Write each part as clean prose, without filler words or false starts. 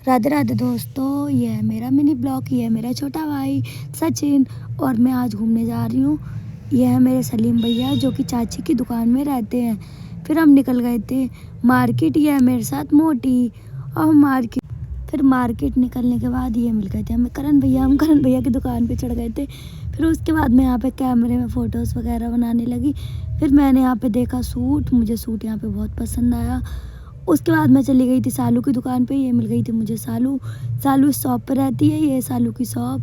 राधे राधे दोस्तों, ये है मेरा मिनी ब्लॉग। ये है मेरा छोटा भाई सचिन और मैं आज घूमने जा रही हूँ। ये है मेरे सलीम भैया जो कि चाची की दुकान में रहते हैं। फिर हम निकल गए थे मार्केट। ये है मेरे साथ मोटी। और मार्केट निकलने के बाद ये मिल गए थे हमें करण भैया। हम करण भैया की दुकान पे चढ़ गए थे। फिर उसके बाद मैं यहाँ पे कैमरे में फ़ोटोज़ वगैरह बनाने लगी। फिर मैंने यहाँ पे देखा सूट। मुझे सूट यहाँ पे बहुत पसंद आया। उसके बाद मैं चली गई थी सालू की दुकान पे। ये मिल गई थी मुझे सालू। सालू इस शॉप पे रहती है। ये सालू की शॉप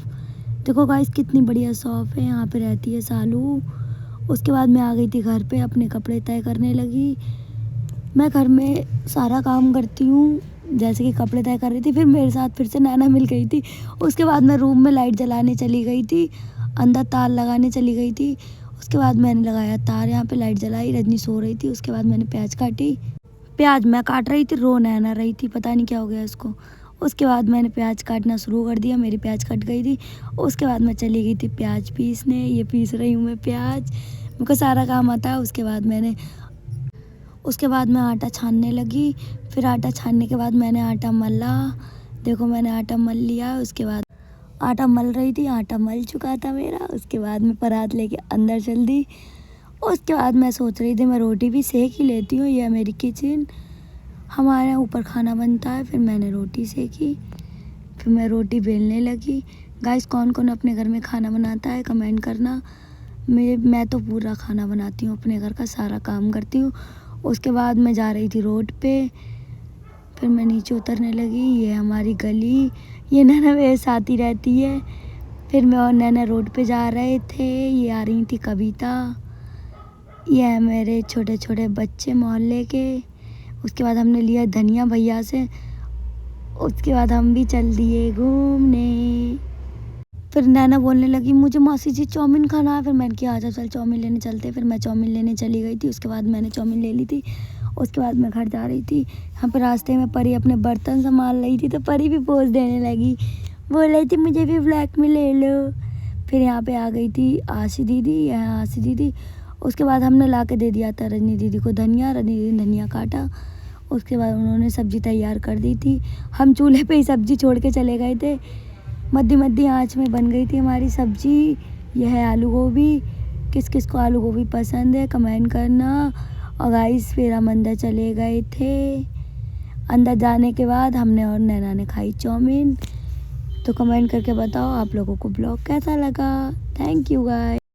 देखो गाइस, कितनी बढ़िया शॉप है। यहाँ पे रहती है सालू। उसके बाद मैं आ गई थी घर पे, अपने कपड़े तय करने लगी। मैं घर में सारा काम करती हूँ, जैसे कि कपड़े तय कर रही थी। फिर मेरे साथ फिर से नैना मिल गई थी। उसके बाद मैं रूम में लाइट जलाने चली गई थी, अंदर तार लगाने चली गई थी। उसके बाद मैंने लगाया तार, यहाँ पे लाइट जलाई। रजनी सो रही थी। उसके बाद मैंने प्याज काटी। प्याज मैं काट रही थी, रो नैना रही थी, पता नहीं क्या हो गया इसको। उसके बाद मैंने प्याज काटना शुरू कर दिया। मेरी प्याज कट गई थी। उसके बाद मैं चली गई थी प्याज पीसने। ये पीस रही हूँ मैं प्याज, मुझको सारा काम आता है। उसके बाद मैं आटा छानने लगी। फिर आटा छानने के बाद मैंने आटा मला। देखो मैंने आटा मल लिया। उसके बाद आटा मल रही थी, आटा मल चुका था मेरा। उसके बाद मैं परात लेके अंदर चल दी। उसके बाद मैं सोच रही थी मैं रोटी भी सेक ही लेती हूँ। यह मेरी किचन, हमारे यहाँ ऊपर खाना बनता है। फिर मैंने रोटी सेकी। फिर मैं रोटी बेलने लगी। गाइस, कौन कौन अपने घर में खाना बनाता है कमेंट करना। मैं तो पूरा खाना बनाती हूँ, अपने घर का सारा काम करती हूँ। उसके बाद मैं जा रही थी रोड पे। फिर मैं नीचे उतरने लगी। ये हमारी गली, ये नैना मेरे साथ ही रहती है। फिर मैं और नैना रोड पे जा रहे थे। ये आ रही थी कविता। ये है मेरे छोटे छोटे बच्चे मोहल्ले के। उसके बाद हमने लिया धनिया भैया से। उसके बाद हम भी चल दिए घूमने। फिर नैना बोलने लगी मुझे मौसी जी चाउमीन खाना है। फिर मैंने कहा आजा चल चाउमीन लेने चलते। फिर मैं चाउमीन लेने चली गई थी। उसके बाद मैंने चाउमीन ले ली थी। उसके बाद मैं घर जा रही थी। यहाँ पर रास्ते में परी अपने बर्तन संभाल रही थी, तो परी भी पोज देने लगी, बोल रही थी मुझे भी ब्लैक में ले लो। फिर यहाँ पे आ गई थी आशी दीदी। यहाँ आशी दीदी। उसके बाद हमने ला के दे दिया था रजनी दीदी को धनिया। रजनी दीदी ने धनिया काटा। उसके बाद उन्होंने सब्ज़ी तैयार कर दी थी। हम चूल्हे पे ही सब्ज़ी छोड़ के चले गए थे। मध्य आंच में बन गई थी हमारी सब्ज़ी। यह है आलू गोभी। किस किस को आलू गोभी पसंद है कमेंट करना। और गाइस, फिर हम अंदर चले गए थे। अंदर जाने के बाद हमने और नैना ने खाई चाउमीन। तो कमेंट करके बताओ आप लोगों को ब्लॉग कैसा लगा। Thank you guys.